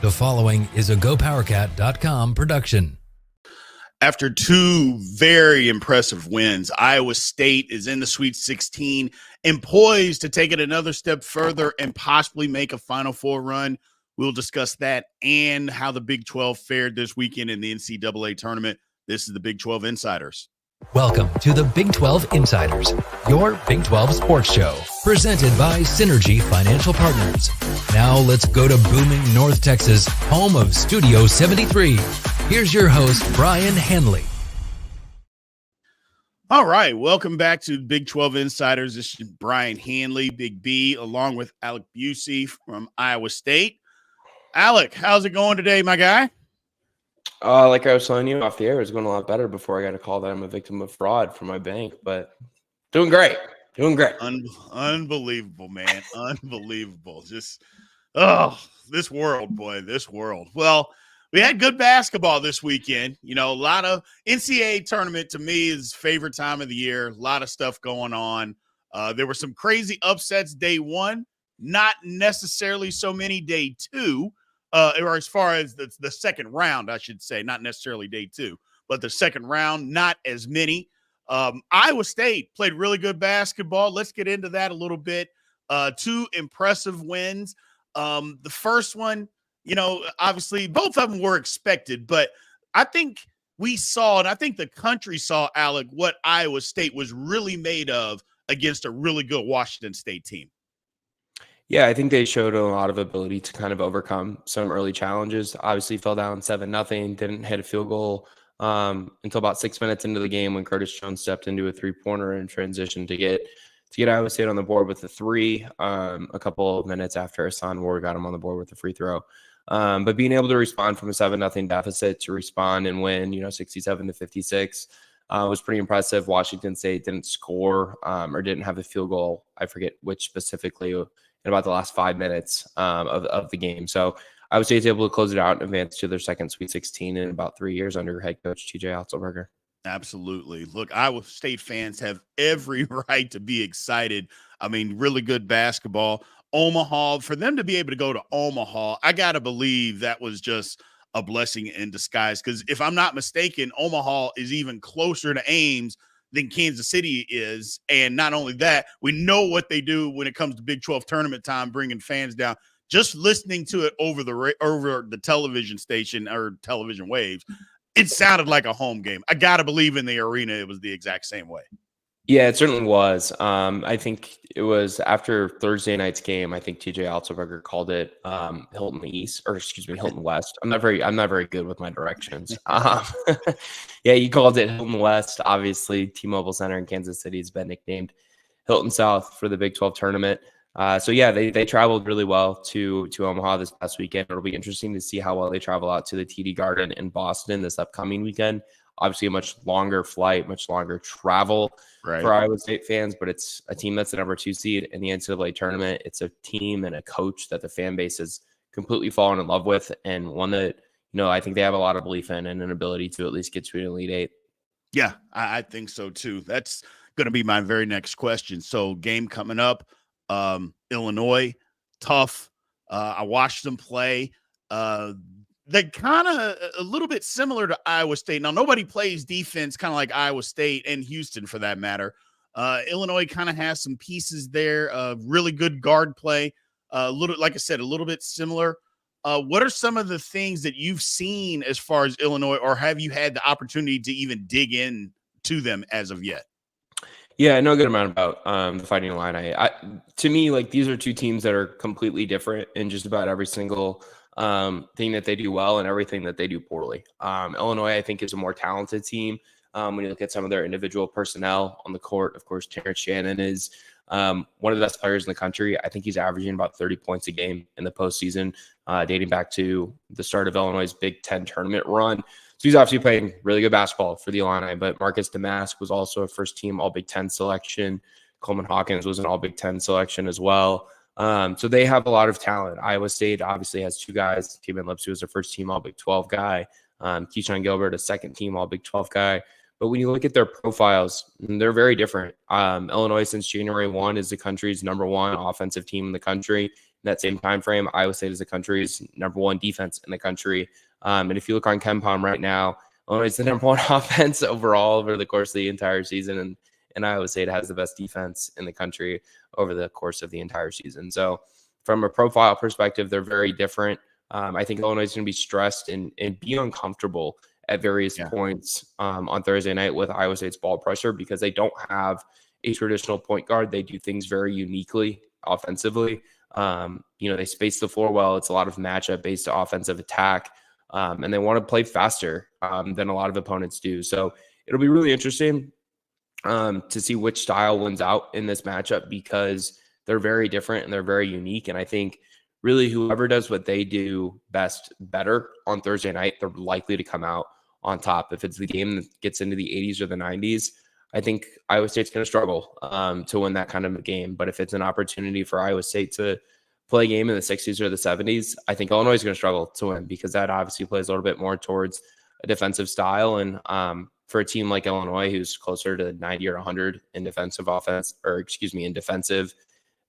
The following is a GoPowercat.com production. After two very impressive wins, Iowa State is in the Sweet 16 and poised to take it another step further and possibly make a Final Four run. We'll discuss that and how the Big 12 fared this weekend in the NCAA tournament. This is the Big 12 Insiders. Welcome to the Big 12 Insiders, your Big 12 sports show, presented by Synergy Financial Partners. Now let's go to booming North Texas, home of Studio 73. Here's your host, Brien Hanley. All right, welcome back to Big 12 Insiders. This is Brien Hanley, Big B, along with Alec Busse from Iowa State. Alec, how's it going today, my guy? Like I was telling you off the air, it was going a lot better before I got a call that I'm a victim of fraud from my bank, but doing great. Unbelievable, man. Unbelievable. Just, this world, boy, this world. Well, we had good basketball this weekend. You know, a lot of NCAA tournament to me is favorite time of the year. A lot of stuff going on. There were some crazy upsets day one, not necessarily so many day two. Or as far as the second round, I should say, not necessarily day two, but the second round, not as many. Iowa State played really good basketball. Let's get into that a little bit. Two impressive wins. The first one, you know, obviously both of them were expected, but I think we saw, and I think the country saw, Alec, what Iowa State was really made of against a really good Washington State team. Yeah, I think they showed a lot of ability to kind of overcome some early challenges. Obviously fell down 7-0, didn't hit a field goal until about 6 minutes into the game when Curtis Jones stepped into a three-pointer in transition to get Iowa State on the board with a three. A couple of minutes after Hassan Ward got him on the board with a free throw. But being able to respond from a 7-0 deficit to respond and win, 67-56 was pretty impressive. Washington State didn't score or didn't have a field goal. I forget which specifically in about the last 5 minutes of the game. So Iowa State's able to close it out and advance to their second Sweet 16 in about 3 years under head coach TJ Otzelberger. Absolutely. Look, Iowa State fans have every right to be excited. I mean, really good basketball. Omaha, for them to be able to go to Omaha, I got to believe that was just a blessing in disguise. Because if I'm not mistaken, Omaha is even closer to Ames than Kansas City is. And not only that, we know what they do when it comes to Big 12 tournament time, bringing fans down. Just listening to it over the television station or television waves, it sounded like a home game. I got to believe in the arena it was the exact same way. Yeah, it certainly was. I think it was after Thursday night's game. I think TJ Otzelberger called it Hilton West. I'm not very good with my directions. Yeah, he called it Hilton West. Obviously, T-Mobile Center in Kansas City has been nicknamed Hilton South for the Big 12 tournament. So yeah, they traveled really well to Omaha this past weekend. It'll be interesting to see how well they travel out to the TD Garden in Boston this upcoming weekend. Obviously, a much longer flight, much longer travel for Iowa State fans, but it's a team that's the number 2 seed in the NCAA tournament. It's a team and a coach that the fan base has completely fallen in love with, and one that, I think they have a lot of belief in and an ability to at least get to an Elite Eight. Yeah, I think so too. That's going to be my very next question. So game coming up, Illinois, tough. I watched them play. They kind of a little bit similar to Iowa State. Now, nobody plays defense kind of like Iowa State and Houston for that matter. Illinois kind of has some pieces there, really good guard play. Like I said, a little bit similar. What are some of the things that you've seen as far as Illinois, or have you had the opportunity to even dig in to them as of yet? Yeah, I know a good amount about the Fighting Illini. To me, like, these are two teams that are completely different in just about every single thing that they do well and everything that they do poorly. Illinois, I think, is a more talented team. When you look at some of their individual personnel on the court, of course, Terrence Shannon is one of the best players in the country. I think he's averaging about 30 points a game in the postseason, dating back to the start of Illinois' Big Ten tournament run. So he's obviously playing really good basketball for the Illini, but Marcus Damask was also a first-team All-Big Ten selection. Coleman Hawkins was an All-Big Ten selection as well. So they have a lot of talent. Iowa State obviously has two guys. T-Man Lipsy was a first-team All-Big 12 guy. Keyshawn Gilbert, a second-team All-Big 12 guy. But when you look at their profiles, they're very different. Illinois, since January 1, is the country's #1 offensive team in the country. that same time frame. Iowa State is the country's #1 defense in the country. And if you look on KenPom right now, Illinois is the #1 offense overall over the course of the entire season. And Iowa State has the best defense in the country over the course of the entire season. So from a profile perspective, they're very different. I think Illinois is going to be stressed and be uncomfortable at various points on Thursday night with Iowa State's ball pressure because they don't have a traditional point guard. They do things very uniquely offensively. They space the floor well. It's a lot of matchup-based offensive attack, and they want to play faster than a lot of opponents do. So it'll be really interesting to see which style wins out in this matchup because they're very different and they're very unique. And I think really whoever does what they do best better on Thursday night, they're likely to come out on top. If it's the game that gets into the 80s or the 90s, I think Iowa State's going to struggle to win that kind of a game. But if it's an opportunity for Iowa State to play a game in the 60s or the 70s, I think Illinois is going to struggle to win because that obviously plays a little bit more towards a defensive style. And for a team like Illinois, who's closer to 90 or 100 in defensive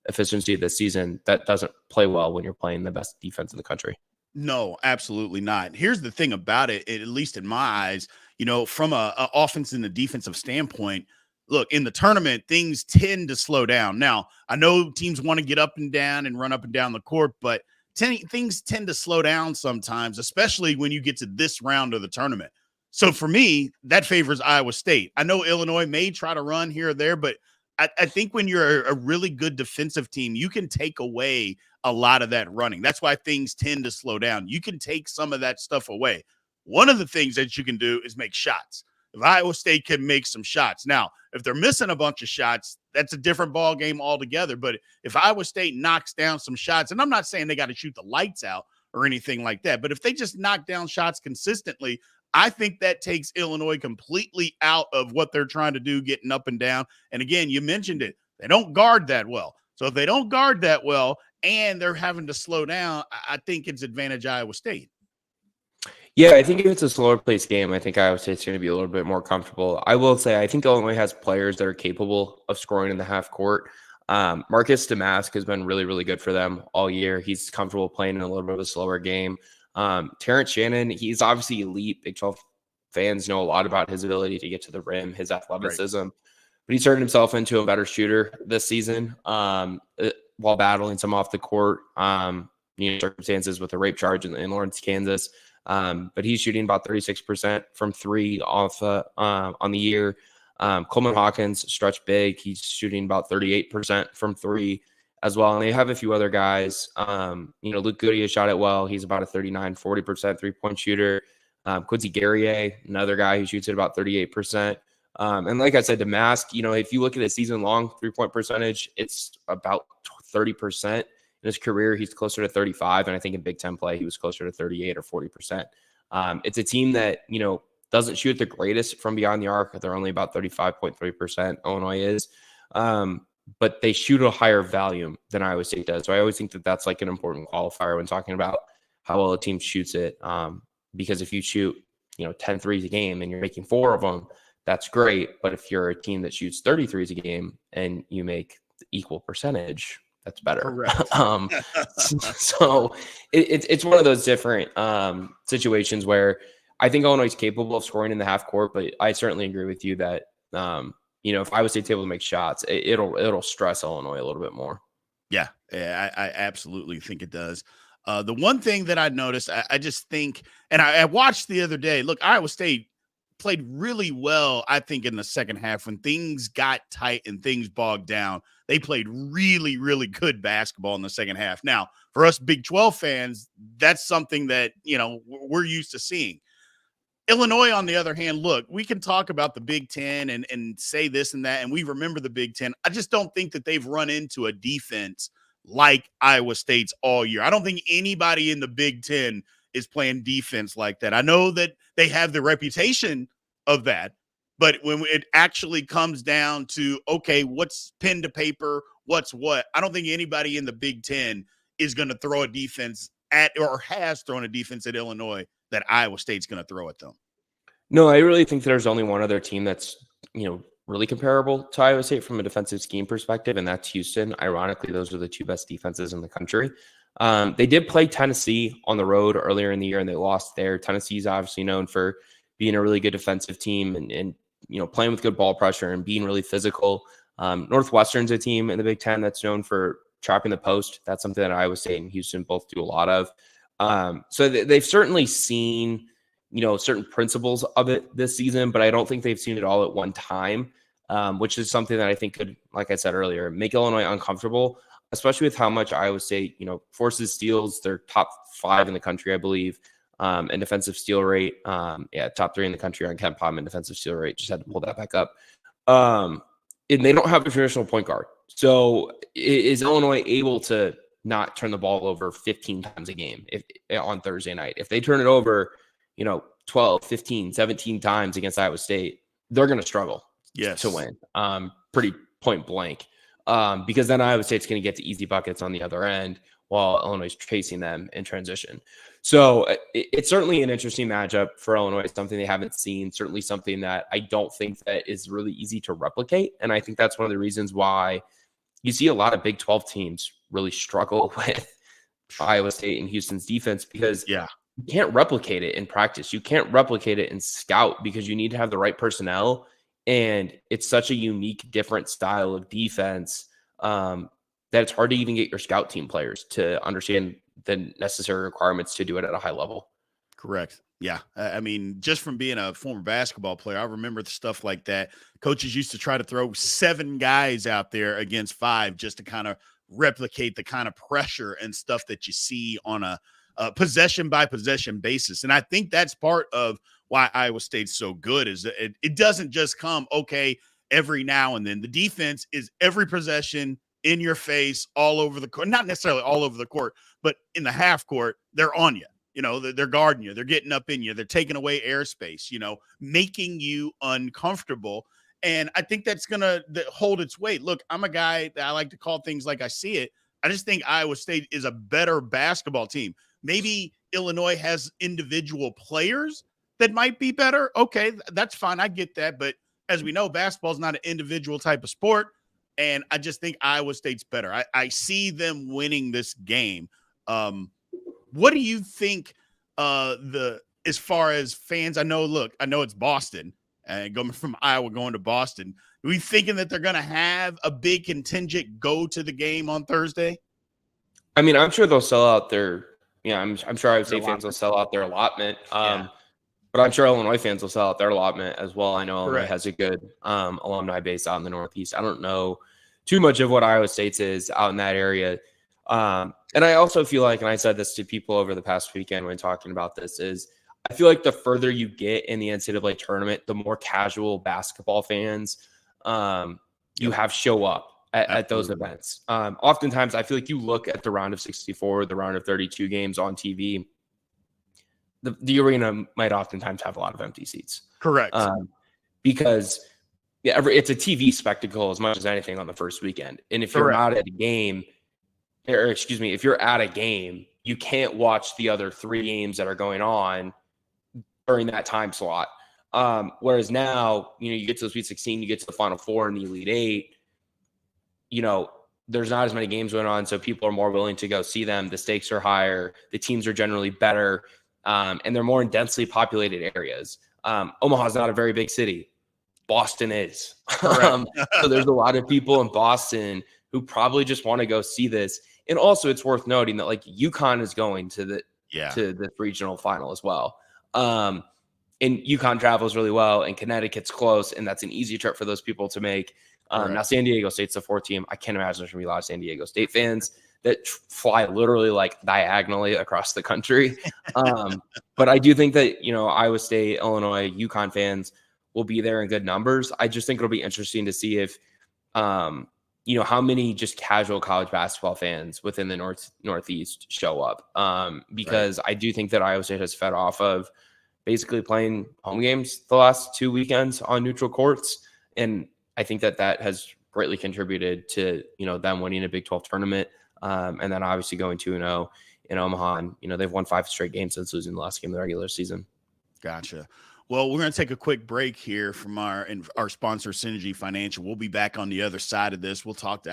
efficiency this season, that doesn't play well when you're playing the best defense in the country. No, absolutely not. Here's the thing about it, at least in my eyes, from a offense and a defensive standpoint, look, in the tournament, things tend to slow down. Now, I know teams want to get up and down and run up and down the court, but things tend to slow down sometimes, especially when you get to this round of the tournament. So for me, that favors Iowa State. I know Illinois may try to run here or there, but I think when you're a really good defensive team, you can take away a lot of that running. That's why things tend to slow down. You can take some of that stuff away. One of the things that you can do is make shots. If Iowa State can make some shots. Now, if they're missing a bunch of shots, that's a different ball game altogether. But if Iowa State knocks down some shots, and I'm not saying they got to shoot the lights out or anything like that, but if they just knock down shots consistently, I think that takes Illinois completely out of what they're trying to do, getting up and down. And again, you mentioned it. They don't guard that well. So if they don't guard that well and they're having to slow down, I think it's advantage Iowa State. Yeah, I think if it's a slower paced game, I think Iowa State's going to be a little bit more comfortable. I will say I think Illinois has players that are capable of scoring in the half court. Marcus Damask has been really, really good for them all year. He's comfortable playing in a little bit of a slower game. Terrence Shannon, he's obviously elite. Big 12 fans know a lot about his ability to get to the rim, his athleticism, but he's turned himself into a better shooter this season while battling some off the court circumstances with a rape charge in Lawrence, Kansas. But he's shooting about 36% from three off on the year. Coleman Hawkins, stretch big. He's shooting about 38% from three as well. And they have a few other guys. Luke Goody has shot it well. He's about a 40% three-point shooter. Quincy Guerrier, another guy who shoots at about 38%. And like I said, Damask, if you look at his season-long three-point percentage, it's about 30%. In his career, he's closer to 35, and I think in Big Ten play, he was closer to 38 or 40%. It's a team that, doesn't shoot the greatest from beyond the arc. They're only about 35.3%, Illinois is. But they shoot a higher volume than Iowa State does. So I always think that that's like an important qualifier when talking about how well a team shoots it. Because if you shoot, 10 threes a game and you're making 4 of them, that's great. But if you're a team that shoots 30 threes a game and you make the equal percentage, that's better. So it's one of those different situations where I think Illinois is capable of scoring in the half court, but I certainly agree with you that if Iowa State's able to make shots, it'll stress Illinois a little bit more. Yeah, I absolutely think it does. The one thing that I noticed, I just think, and I watched the other day, look, Iowa State played really well, I think, in the second half when things got tight and things bogged down. They played really, really good basketball in the second half. Now, for us Big 12 fans, that's something that, we're used to seeing. Illinois, on the other hand, look, we can talk about the Big Ten and say this and that, and we remember the Big Ten. I just don't think that they've run into a defense like Iowa State's all year. I don't think anybody in the Big Ten is playing defense like that. I know that they have the reputation of that, but when it actually comes down to, okay, what's pen to paper, what's what, I don't think anybody in the Big Ten is going to throw a defense at or has thrown a defense at Illinois that Iowa State's going to throw at them. No, I really think there's only one other team that's, really comparable to Iowa State from a defensive scheme perspective, and that's Houston. Ironically, those are the two best defenses in the country. They did play Tennessee on the road earlier in the year, and they lost there. Tennessee is obviously known for being a really good defensive team and playing with good ball pressure and being really physical. Northwestern's a team in the Big Ten that's known for trapping the post. That's something that Iowa State and Houston both do a lot of. So they've certainly seen, certain principles of it this season, but I don't think they've seen it all at one time, which is something that I think could, like I said earlier, make Illinois uncomfortable, especially with how much Iowa State, forces steals. They're top 5 in the country, I believe, in defensive steal rate. Top 3 in the country on KenPom in defensive steal rate. Just had to pull that back up. And they don't have a traditional point guard. So is Illinois able to not turn the ball over 15 times a game on Thursday night? If they turn it over, 12, 15, 17 times against Iowa State, they're going to struggle to win pretty point blank, because then Iowa State's going to get to easy buckets on the other end while Illinois is chasing them in transition. So it's certainly an interesting matchup for Illinois. It's something they haven't seen, certainly something that I don't think that is really easy to replicate. And I think that's one of the reasons why you see a lot of Big 12 teams really struggle with Iowa State and Houston's defense, because you can't replicate it in practice. You can't replicate it in scout because you need to have the right personnel. And it's such a unique, different style of defense that it's hard to even get your scout team players to understand the necessary requirements to do it at a high level. Correct. Yeah. I mean, just from being a former basketball player, I remember the stuff like that. Coaches used to try to throw 7 guys out there against 5 just to kind of replicate the kind of pressure and stuff that you see on a possession by possession basis. And I think that's part of why Iowa State's so good, is that it doesn't just come, every now and then. The defense is every possession, in your face, all over the court, not necessarily all over the court, but in the half court, they're on you. They're guarding you. They're getting up in you. They're taking away airspace, making you uncomfortable. And I think that's going to hold its weight. Look, I'm a guy that I like to call things like I see it. I just think Iowa State is a better basketball team. Maybe Illinois has individual players that might be better. Okay, that's fine. I get that. But as we know, basketball is not an individual type of sport. And I just think Iowa State's better. I see them winning this game. What do you think as far as fans? I know it's Boston, and going from Iowa going to Boston. Are we thinking that they're going to have a big contingent go to the game on Thursday? I mean, I'm sure they'll sell out their, I'm sure Iowa State fans will sell out their allotment. But I'm sure Illinois fans will sell out their allotment as well. I know Illinois has a good alumni base out in the Northeast. I don't know too much of what Iowa State's is out in that area. And I also feel like, and I said this to people over the past weekend when talking about this, is I feel like the further you get in the NCAA tournament, the more casual basketball fans you have show up at those events. Oftentimes, I feel like you look at the round of 64, the round of 32 games on TV, the arena might oftentimes have a lot of empty seats. Correct. Because it's a TV spectacle as much as anything on the first weekend. And if you're not at a game, if you're at a game, you can't watch the other 3 games that are going on during that time slot. Whereas now, you get to the Sweet 16, you get to the Final Four and the Elite 8, there's not as many games going on, so people are more willing to go see them. The stakes are higher. The teams are generally better. And they're more in densely populated areas. Omaha's not a very big city. Boston is. So there's a lot of people in Boston who probably just want to go see this. And also it's worth noting that UConn is going to the regional final as well. And UConn travels really well, and Connecticut's close, and that's an easy trip for those people to make. Now San Diego State's the 4th team. I can't imagine there's going to be a lot of San Diego State fans that fly literally diagonally across the country. But I do think that, Iowa State, Illinois, UConn fans will be there in good numbers. I just think it'll be interesting to see if, how many just casual college basketball fans within the Northeast show up. Because I do think that Iowa State has fed off of basically playing home games the last 2 weekends on neutral courts. And I think that has greatly contributed to, them winning a Big 12 tournament. And then obviously going 2-0 in Omaha. And, they've won 5 straight games since losing the last game of the regular season. Gotcha. Well, we're going to take a quick break here from our sponsor, Synergy Financial. We'll be back on the other side of this. We'll talk to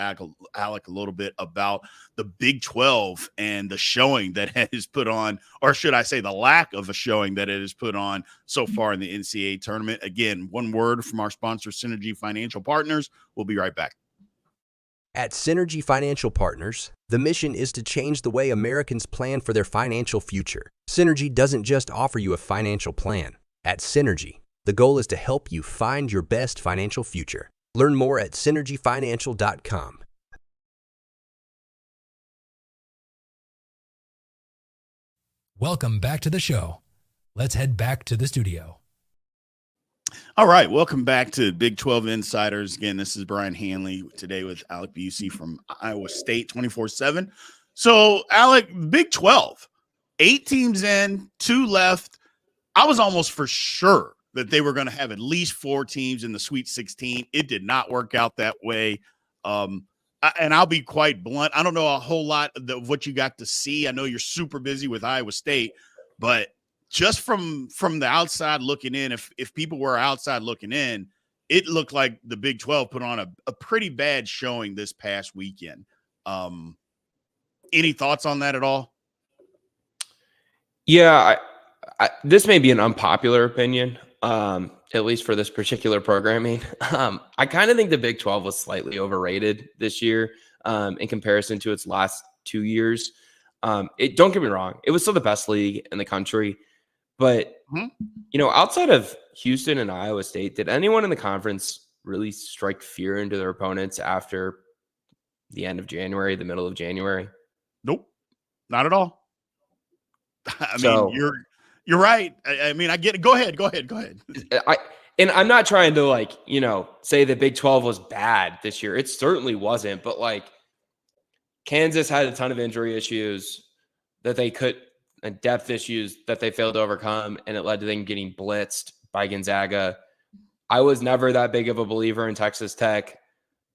Alec a little bit about the Big 12 and the showing that it has put on, or should I say the lack of a showing that it has put on so far in the NCAA tournament. Again, one word from our sponsor, Synergy Financial Partners. We'll be right back. At Synergy Financial Partners, the mission is to change the way Americans plan for their financial future. Synergy doesn't just offer you a financial plan. At Synergy, the goal is to help you find your best financial future. Learn more at synergyfinancial.com. Welcome back to the show. Let's head back to the studio. All right, welcome back to Big 12 Insiders. Again, this is Brien Hanley today with Alec Busse from Iowa State 24/7. So, Alec, Big 12, 8 teams in, 2 left. I was almost for sure that they were going to have at least 4 teams in the Sweet 16. It did not work out that way. And I'll be quite blunt. I don't know a whole lot of what you got to see. I know you're super busy with Iowa State, but just from the outside looking in, if people were outside looking in, it looked like the Big 12 put on a pretty bad showing this past weekend. Any thoughts on that at all? Yeah, this may be an unpopular opinion, at least for this particular programming. I kind of think the Big 12 was slightly overrated this year in comparison to its last 2 years. Don't get me wrong, it was still the best league in the country. But, outside of Houston and Iowa State, did anyone in the conference really strike fear into their opponents after the end of January, the middle of January? Nope, not at all. I mean, you're right. I mean, I get it. Go ahead. And I'm not trying to say the Big 12 was bad this year. It certainly wasn't. But Kansas had a ton of injury issues and depth issues that they failed to overcome, and it led to them getting blitzed by Gonzaga. I was never that big of a believer in Texas Tech.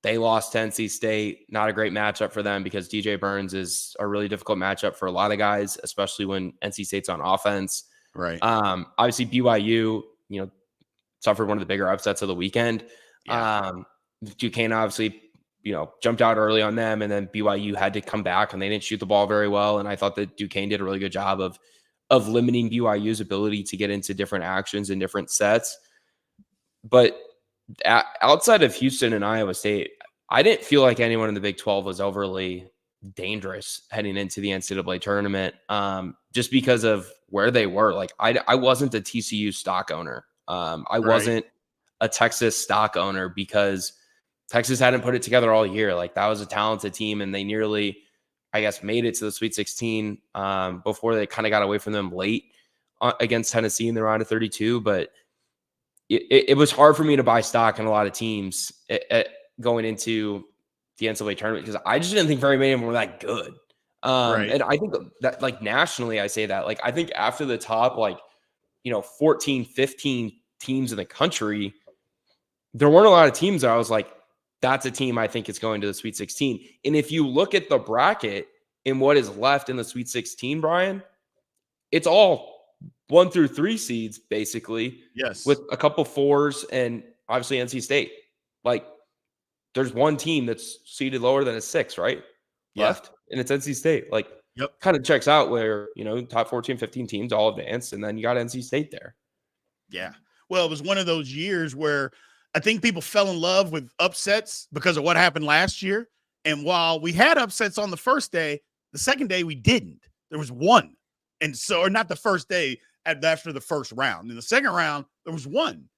They lost to NC State. Not a great matchup for them because DJ Burns is a really difficult matchup for a lot of guys, especially when NC State's on offense. Right. Obviously BYU, suffered one of the bigger upsets of the weekend. Yeah. Duquesne obviously, jumped out early on them, and then BYU had to come back and they didn't shoot the ball very well. And I thought that Duquesne did a really good job of limiting BYU's ability to get into different actions and different sets. But outside of Houston and Iowa State, I didn't feel like anyone in the Big 12 was overly dangerous heading into the NCAA tournament, just because of where they were. I wasn't a TCU stock owner. I wasn't a Texas stock owner because Texas hadn't put it together all year. That was a talented team, and they nearly, I guess, made it to the Sweet 16 before they kind of got away from them late against Tennessee in the round of 32. But it was hard for me to buy stock in a lot of teams going into the NCAA tournament because I just didn't think very many of them were that good. And I think that nationally, I say that I think after the top 14, 15 teams in the country, there weren't a lot of teams that I was like, that's a team I think is going to the Sweet 16. And if you look at the bracket and what is left in the Sweet 16, Brian, it's all 1 through 3 seeds, basically. Yes. With a couple 4s and obviously NC State. There's one team that's seeded lower than a 6, right? Yeah. Left. And it's NC State. Yep. Kind of checks out where, top 14, 15 teams all advanced, and then you got NC State there. Yeah. Well, it was one of those years where I think people fell in love with upsets because of what happened last year. And while we had upsets on the first day, the second day we didn't. There was one. And so, or not the first day after the first round. In the second round, there was one.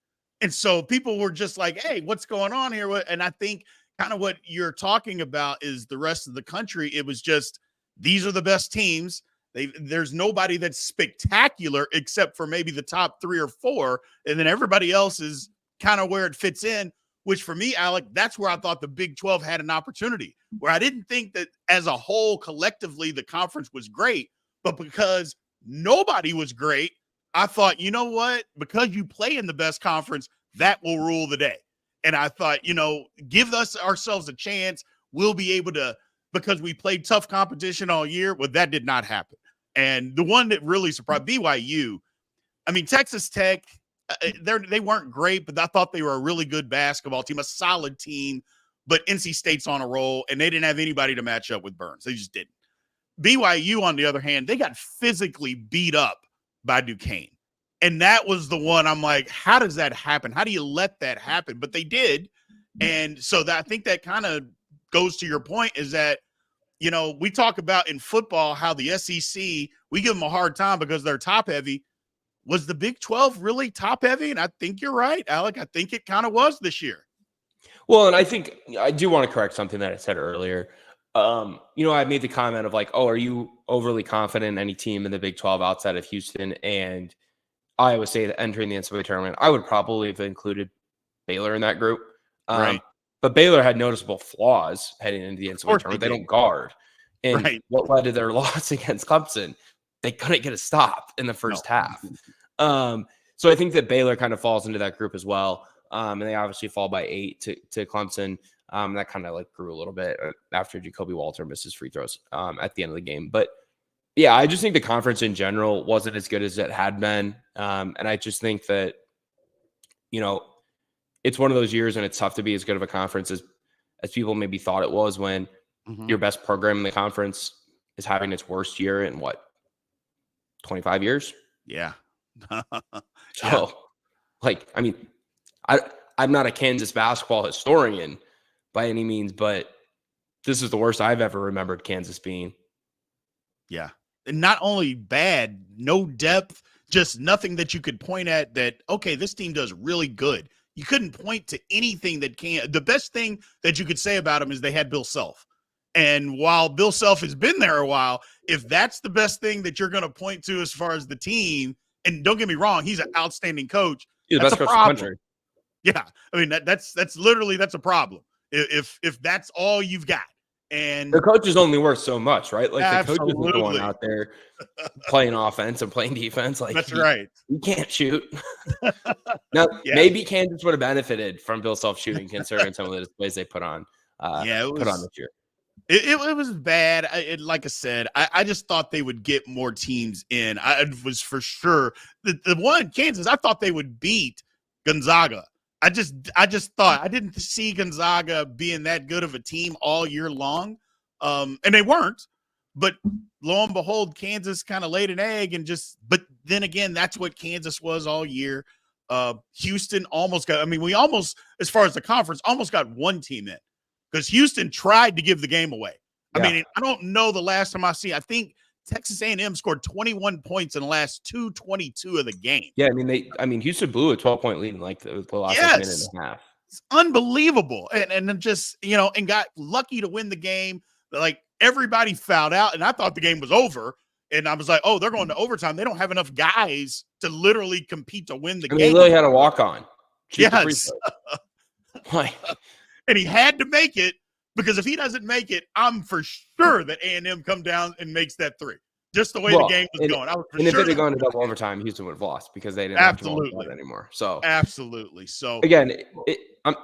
And so people were just like, hey, what's going on here? And I think kind of what you're talking about is the rest of the country. It was just, these are the best teams. There's nobody that's spectacular except for maybe the top 3 or 4. And then everybody else is kind of where it fits in, which for me, Alec, that's where I thought the Big 12 had an opportunity, where I didn't think that as a whole, collectively, the conference was great, but because nobody was great, I thought, you know what? Because you play in the best conference, that will rule the day. And I thought, give ourselves a chance. We'll be able to, because we played tough competition all year. Well, that did not happen. And the one that really surprised BYU, I mean, Texas Tech, They weren't great, but I thought they were a really good basketball team, a solid team. But NC State's on a roll, and they didn't have anybody to match up with Burns. They just didn't. BYU, on the other hand, they got physically beat up by Duquesne. And that was the one I'm like, how does that happen? How do you let that happen? But they did. And so I think that kind of goes to your point, is that, you know, we talk about in football how the SEC, we give them a hard time because they're top heavy. Was the Big 12 really top heavy? And I think you're right, Alec. I think it kind of was this year. Well, and I think I do want to correct something that I said earlier. I made the comment of like, oh, are you overly confident in any team in the Big 12 outside of Houston and Iowa State entering the NCAA tournament? I would probably have included Baylor in that group. Right. But Baylor had noticeable flaws heading into the NCAA tournament. They don't guard. And what led to their loss against Clemson? They couldn't get a stop in the first half. So I think that Baylor kind of falls into that group as well. And they obviously fall by 8 to Clemson. That kind of like grew a little bit after Jacoby Walter misses free throws at the end of the game. But yeah, I just think the conference in general wasn't as good as it had been. And I just think that, it's one of those years and it's tough to be as good of a conference as people maybe thought it was when your best program in the conference is having its worst year in 25 years? Yeah. So, I'm not a Kansas basketball historian by any means, but this is the worst I've ever remembered Kansas being. Yeah. And not only bad, no depth, just nothing that you could point at that, okay, this team does really good. You couldn't point to anything that can. The best thing that you could say about them is they had Bill Self. And while Bill Self has been there a while, if that's the best thing that you're going to point to as far as the team, and don't get me wrong, he's an outstanding coach. He's the best coach in the country. Yeah. I mean, that's literally, that's a problem. If that's all you've got. And the coaches only work so much, right? Like absolutely. The coaches are going out there playing offense and playing defense. Like that's right. You can't shoot. Now, maybe Kansas would have benefited from Bill Self shooting, considering some of the displays they put on. Put on this year. It was bad. Like I said, I just thought they would get more teams in. I was for sure the one Kansas. I thought they would beat Gonzaga. I just thought I didn't see Gonzaga being that good of a team all year long, and they weren't. But lo and behold, Kansas kind of laid an egg and just. But then again, that's what Kansas was all year. Houston almost got. I mean, we almost, as far as the conference, almost got one team in because Houston tried to give the game away. I mean, I don't know the last time I think Texas A&M scored 21 points in the last 2:22 of the game. Yeah, I mean, Houston blew a 12-point lead in like the last minute and a half. It's unbelievable. And just, and got lucky to win the game. Like everybody fouled out, and I thought the game was over. And I was like, oh, they're going to overtime. They don't have enough guys to literally compete to win the game. He literally had a walk-on. Yes. And he had to make it. Because if he doesn't make it, I'm for sure that A&M come down and makes that three. Just the way the game was going. If it had gone to double overtime, Houston would have lost because they didn't have to worry anymore. So absolutely. So again,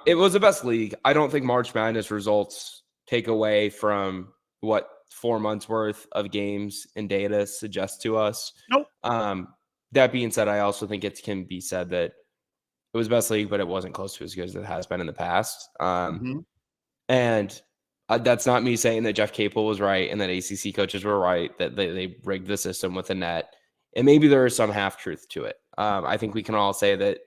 it was the best league. I don't think March Madness results take away from what 4 months worth of games and data suggest to us. Nope. That being said, I also think it can be said that it was best league, but it wasn't close to as good as it has been in the past. And that's not me saying that Jeff Capel was right and that ACC coaches were right, that they rigged the system with a net. And maybe there is some half truth to it. I think we can all say that,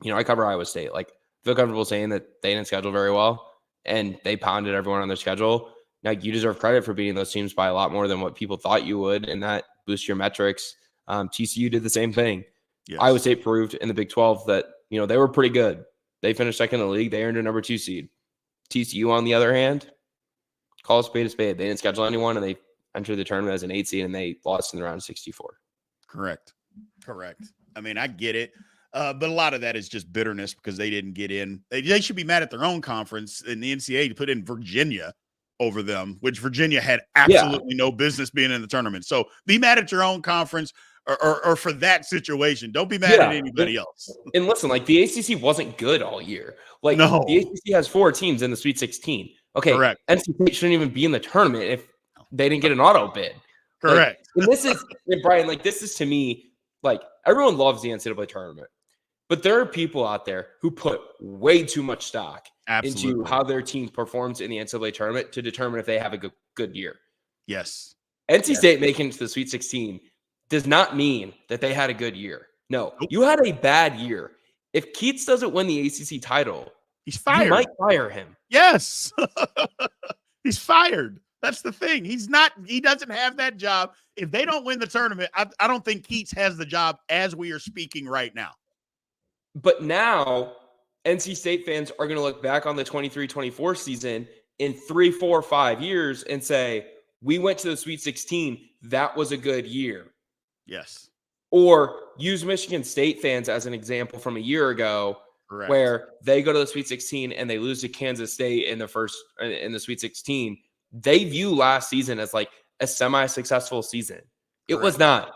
I cover Iowa State. Like, feel comfortable saying that they didn't schedule very well and they pounded everyone on their schedule. Now, you deserve credit for beating those teams by a lot more than what people thought you would, and that boosts your metrics. TCU did the same thing. Yes. Iowa State proved in the Big 12 that, they were pretty good. They finished second in the league. They earned a number 2 seed. TCU, on the other hand, call a spade a spade. They didn't schedule anyone, and they entered the tournament as an 8 seed, and they lost in the round of 64. Correct. I mean, I get it. But a lot of that is just bitterness because they didn't get in. They should be mad at their own conference in the NCAA to put in Virginia over them, which Virginia had absolutely no business being in the tournament. So be mad at your own conference or for that situation. Don't be mad at anybody else. And listen, like the ACC wasn't good all year. Like the ACC has 4 teams in the Sweet 16. Okay, correct. NC State shouldn't even be in the tournament if they didn't get an auto bid. Correct. Like, and this is, Brian, like this is to me, like everyone loves the NCAA tournament. But there are people out there who put way too much stock into how their team performs in the NCAA tournament to determine if they have a good year. Yes. NC State making it to the Sweet 16 does not mean that they had a good year. No, you had a bad year. If Keats doesn't win the ACC title, he's fired. You might fire him. Yes. He's fired. That's the thing. He doesn't have that job. If they don't win the tournament, I don't think Keats has the job as we are speaking right now. But now NC State fans are going to look back on the 23-24 season in 3, 4, 5 years and say, we went to the Sweet 16. That was a good year. Yes. Or use Michigan State fans as an example from a year ago. Correct. Where they go to the Sweet 16 and they lose to Kansas State in the Sweet 16. They view last season as like a semi-successful season. It was not.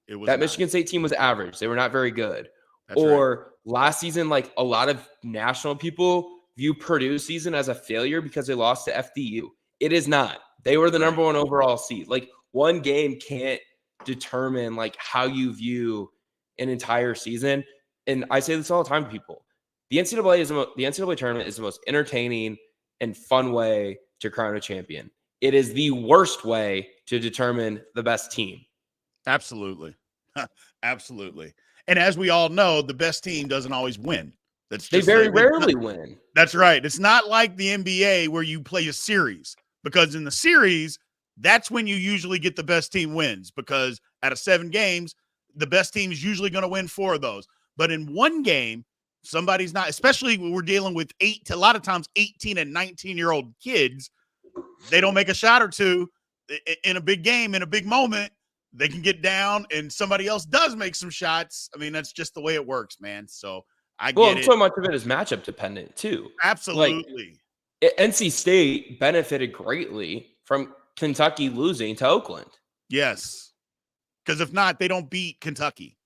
Michigan State team was average. They were not very good. That's right. Last season, like a lot of national people view Purdue's season as a failure because they lost to FDU. It is not. They were the number 1 overall seed. Like one game can't determine like how you an entire season. And I say this all the time to people. The NCAA tournament is the most entertaining and fun way to crown a champion. It is the worst way to determine the best team. Absolutely. Absolutely. And as we all know, the best team doesn't always win. They very rarely win. That's right. It's not like the NBA where you play a series, because in the series, that's when you usually get the best team wins, because out of 7 games, the best team is usually going to win 4 of those. But in one game, somebody's not, especially when we're dealing with a lot of times 18 and 19-year-old kids, they don't make a shot or two in a big game, in a big moment. They can get down and somebody else does make some shots. I mean, that's just the way it works, man. So I get it. So much of it is matchup dependent too. Absolutely. Like, NC State benefited greatly from Kentucky losing to Oakland. Yes. Because if not, they don't beat Kentucky.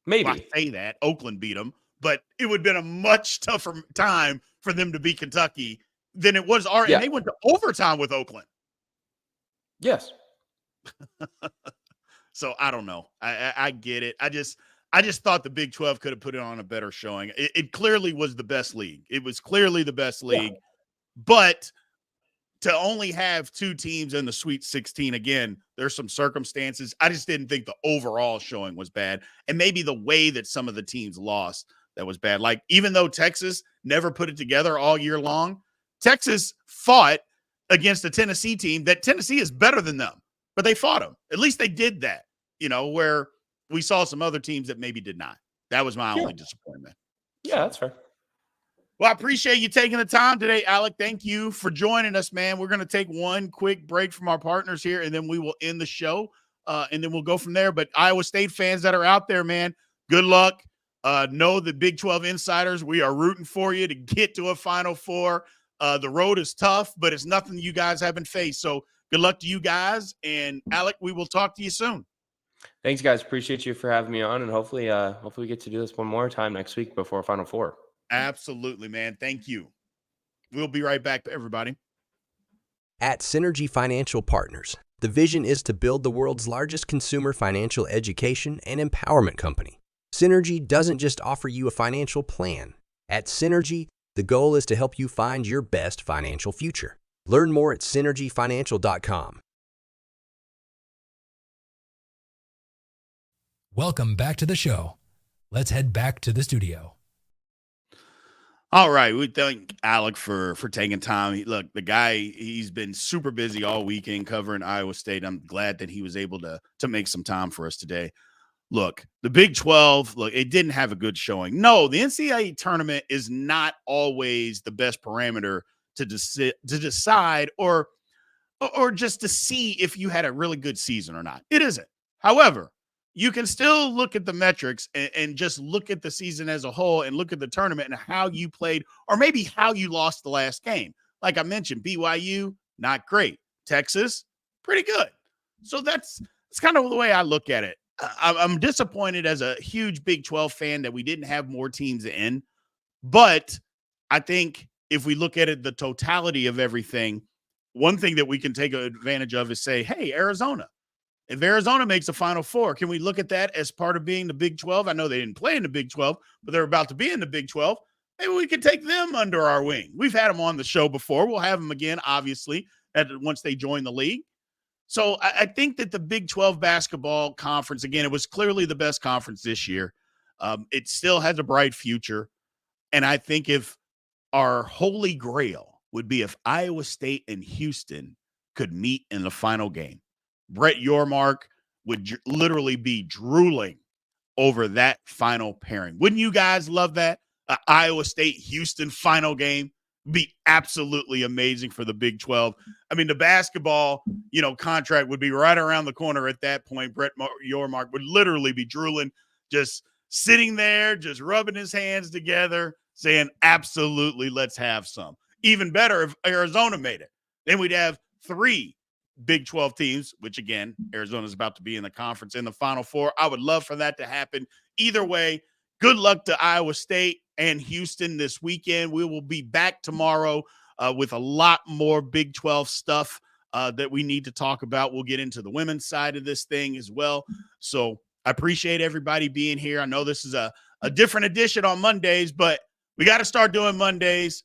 Maybe. Well, I say that. Oakland beat them, but it would have been a much tougher time for them to beat Kentucky than it was. And they went to overtime with Oakland. Yes. So I don't know. I get it. I just thought the Big 12 could have put it on a better showing. It clearly was the best league. It was clearly the best league. But to only have 2 teams in the Sweet 16, again, there's some circumstances. I just didn't think the overall showing was bad. And maybe the way that some of the teams lost, that was bad. Like, even though Texas never put it together all year long, Texas fought against a Tennessee team that Tennessee is better than them. But they fought them. At least they did that, where we saw some other teams that maybe did not. That was my only disappointment. Yeah, that's fair. Well, I appreciate you taking the time today, Alec. Thank you for joining us, man. We're going to take one quick break from our partners here, and then we will end the show, and then we'll go from there. But Iowa State fans that are out there, man, good luck. Know the Big 12 insiders, we are rooting for you to get to a Final Four. The road is tough, but it's nothing you guys haven't faced. So good luck to you guys. And Alec, we will talk to you soon. Thanks, guys. Appreciate you for having me on, and hopefully we get to do this one more time next week before Final Four. Absolutely, man. Thank you. We'll be right back, everybody. At Synergy Financial Partners, the vision is to build the world's largest consumer financial education and empowerment company. Synergy doesn't just offer you a financial plan. At Synergy, the goal is to help you find your best financial future. Learn more at synergyfinancial.com. Welcome back to the show. Let's head back to the studio. All right. We thank Alec for taking time. Look, the guy, he's been super busy all weekend covering Iowa State. I'm glad that he was able to make some time for us today. Look, the Big 12, it didn't have a good showing. No, the NCAA tournament is not always the best parameter to decide or just to see if you had a really good season or not. It isn't. However, you can still look at the metrics and just look at the season as a whole and look at the tournament and how you played, or maybe how you lost the last game. Like I mentioned, BYU, not great. Texas, pretty good. So that's kind of the way I look at it. I'm disappointed as a huge Big 12 fan that we didn't have more teams in. But I think if we look at it, the totality of everything, one thing that we can take advantage of is say, hey, Arizona, If Arizona makes a Final Four, can we look at that as part of being the Big 12? I know they didn't play in the Big 12, but they're about to be in the Big 12. Maybe we could take them under our wing. We've had them on the show before. We'll have them again, obviously, once they join the league. So I think that the Big 12 basketball conference, again, it was clearly the best conference this year. It still has a bright future. And I think if our holy grail would be if Iowa State and Houston could meet in the final game, Brett Yormark would literally be drooling over that final pairing. Wouldn't you guys love that? Iowa State-Houston final game would be absolutely amazing for the Big 12. I mean, the basketball, contract would be right around the corner at that point. Brett Yormark would literally be drooling, just sitting there, just rubbing his hands together, saying, absolutely, let's have some. Even better if Arizona made it. Then we'd have 3 Big 12 teams, which, again, Arizona's about to be in the conference in the Final Four. I would love for that to happen. Either way, good luck to Iowa State and Houston this weekend. We will be back tomorrow with a lot more Big 12 stuff that we need to talk about. We'll get into the women's side of this thing as well. So I appreciate everybody being here. I know this is a different edition on Mondays, but we got to start doing Mondays.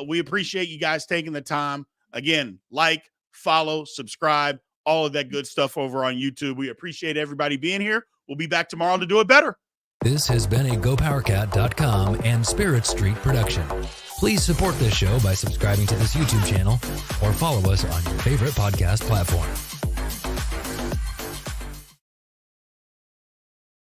We appreciate you guys taking the time. Again, like, follow, subscribe, all of that good stuff over on YouTube. We appreciate everybody being here. We'll be back tomorrow to do it better. This has been a GoPowercat.com and Spirit Street production. Please support this show by subscribing to this YouTube channel or follow us on your favorite podcast platform.